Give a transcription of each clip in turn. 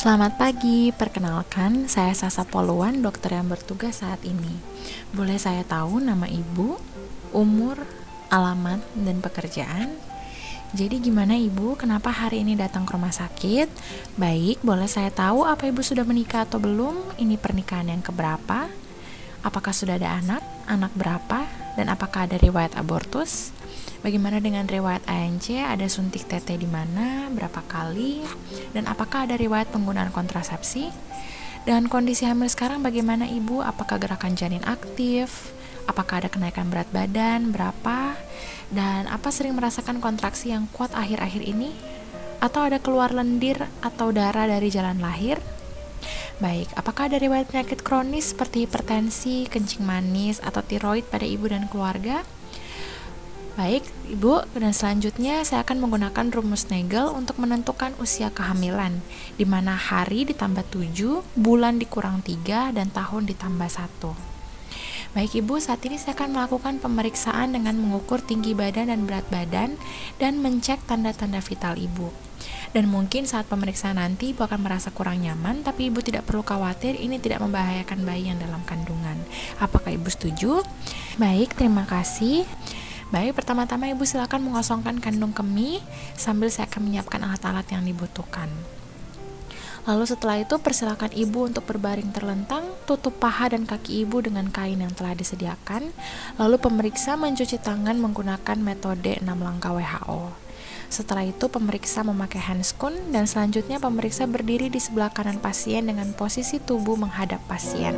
Selamat pagi, perkenalkan saya Sasa Poluan, dokter yang bertugas saat ini. Boleh saya tahu nama ibu, umur, alamat, dan pekerjaan? Jadi gimana ibu, kenapa hari ini datang ke rumah sakit? Baik, boleh saya tahu apa ibu sudah menikah atau belum? Ini pernikahan yang keberapa? Apakah sudah ada anak? Anak berapa? Dan apakah ada riwayat abortus? Bagaimana dengan riwayat ANC? Ada suntik TT di mana? Berapa kali? Dan apakah ada riwayat penggunaan kontrasepsi? Dengan kondisi hamil sekarang bagaimana ibu? Apakah gerakan janin aktif? Apakah ada kenaikan berat badan? Berapa? Dan apa sering merasakan kontraksi yang kuat akhir-akhir ini? Atau ada keluar lendir atau darah dari jalan lahir? Baik, apakah ada riwayat penyakit kronis seperti hipertensi, kencing manis, atau tiroid pada ibu dan keluarga? Baik, Ibu, dan selanjutnya saya akan menggunakan rumus Nagel untuk menentukan usia kehamilan, di mana hari ditambah 7, bulan dikurang 3, dan tahun ditambah 1. Baik Ibu, saat ini saya akan melakukan pemeriksaan dengan mengukur tinggi badan dan berat badan, dan mencek tanda-tanda vital Ibu. Dan mungkin saat pemeriksaan nanti Ibu akan merasa kurang nyaman, tapi Ibu tidak perlu khawatir, ini tidak membahayakan bayi yang dalam kandungan. Apakah Ibu setuju? Baik, terima kasih. Baik, pertama-tama Ibu silakan mengosongkan kandung kemih sambil saya akan menyiapkan alat-alat yang dibutuhkan. Lalu setelah itu persilakan Ibu untuk berbaring terlentang, tutup paha dan kaki Ibu dengan kain yang telah disediakan. Lalu pemeriksa mencuci tangan menggunakan metode 6 langkah WHO. Setelah itu pemeriksa memakai handscoon dan selanjutnya pemeriksa berdiri di sebelah kanan pasien dengan posisi tubuh menghadap pasien.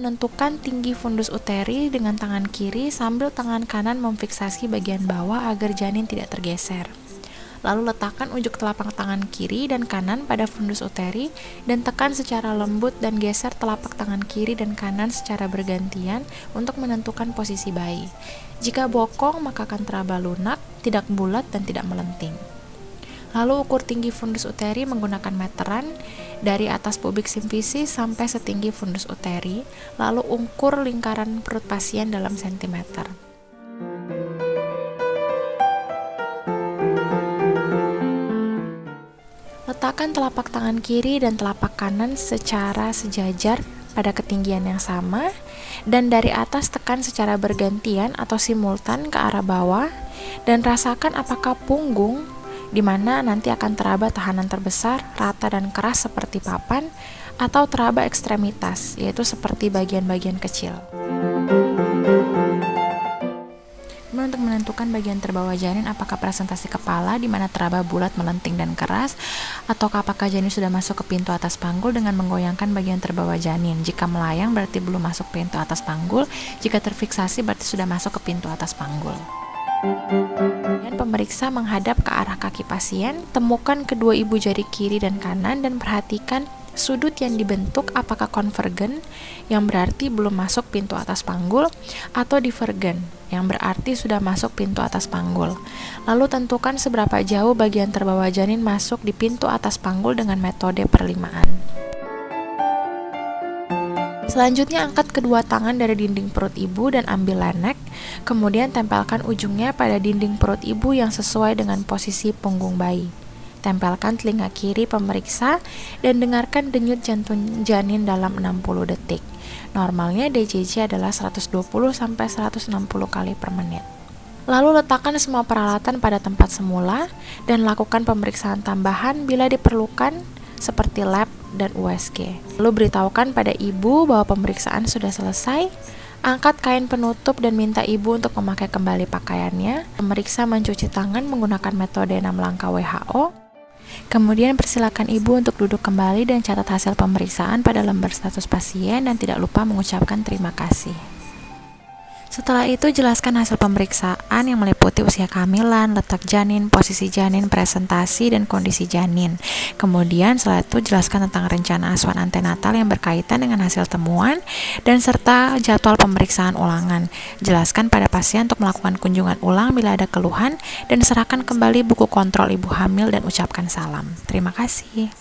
Menentukan tinggi fundus uteri dengan tangan kiri sambil tangan kanan memfiksasi bagian bawah agar janin tidak tergeser. Lalu letakkan ujung telapak tangan kiri dan kanan pada fundus uteri dan tekan secara lembut dan geser telapak tangan kiri dan kanan secara bergantian untuk menentukan posisi bayi. Jika bokong maka akan teraba lunak, tidak bulat dan tidak melenting. Lalu ukur tinggi fundus uteri menggunakan meteran dari atas pubik simfisi sampai setinggi fundus uteri, lalu ukur lingkaran perut pasien dalam sentimeter. Letakkan telapak tangan kiri dan telapak kanan secara sejajar pada ketinggian yang sama, dan dari atas tekan secara bergantian atau simultan ke arah bawah, dan rasakan apakah punggung di mana nanti akan teraba tahanan terbesar, rata dan keras seperti papan, atau teraba ekstremitas, yaitu seperti bagian-bagian kecil. Kemudian untuk menentukan bagian terbawah janin, apakah presentasi kepala di mana teraba bulat, melenting, dan keras, ataukah apakah janin sudah masuk ke pintu atas panggul dengan menggoyangkan bagian terbawah janin. Jika melayang berarti belum masuk pintu atas panggul, jika terfiksasi berarti sudah masuk ke pintu atas panggul. Dan pemeriksa menghadap ke arah kaki pasien, temukan kedua ibu jari kiri dan kanan dan perhatikan sudut yang dibentuk apakah konvergen, yang berarti belum masuk pintu atas panggul, atau divergen, yang berarti sudah masuk pintu atas panggul. Lalu tentukan seberapa jauh bagian terbawah janin masuk di pintu atas panggul dengan metode perlimaan. Selanjutnya angkat kedua tangan dari dinding perut ibu dan ambil lanek, kemudian tempelkan ujungnya pada dinding perut ibu yang sesuai dengan posisi punggung bayi. Tempelkan telinga kiri pemeriksa dan dengarkan denyut jantung janin dalam 60 detik. Normalnya DJJ adalah 120-160 kali per menit. Lalu letakkan semua peralatan pada tempat semula dan lakukan pemeriksaan tambahan bila diperlukan seperti lab dan USG. Lalu beritahukan pada ibu bahwa pemeriksaan sudah selesai. Angkat kain penutup dan minta ibu untuk memakai kembali pakaiannya. Pemeriksa mencuci tangan menggunakan metode 6 langkah WHO. Kemudian persilakan ibu untuk duduk kembali dan catat hasil pemeriksaan pada lembar status pasien dan tidak lupa mengucapkan terima kasih. Setelah itu jelaskan hasil pemeriksaan yang meliputi usia kehamilan, letak janin, posisi janin, presentasi, dan kondisi janin. Kemudian setelah itu jelaskan tentang rencana asuhan antenatal yang berkaitan dengan hasil temuan dan serta jadwal pemeriksaan ulangan. Jelaskan pada pasien untuk melakukan kunjungan ulang bila ada keluhan dan serahkan kembali buku kontrol ibu hamil dan ucapkan salam. Terima kasih.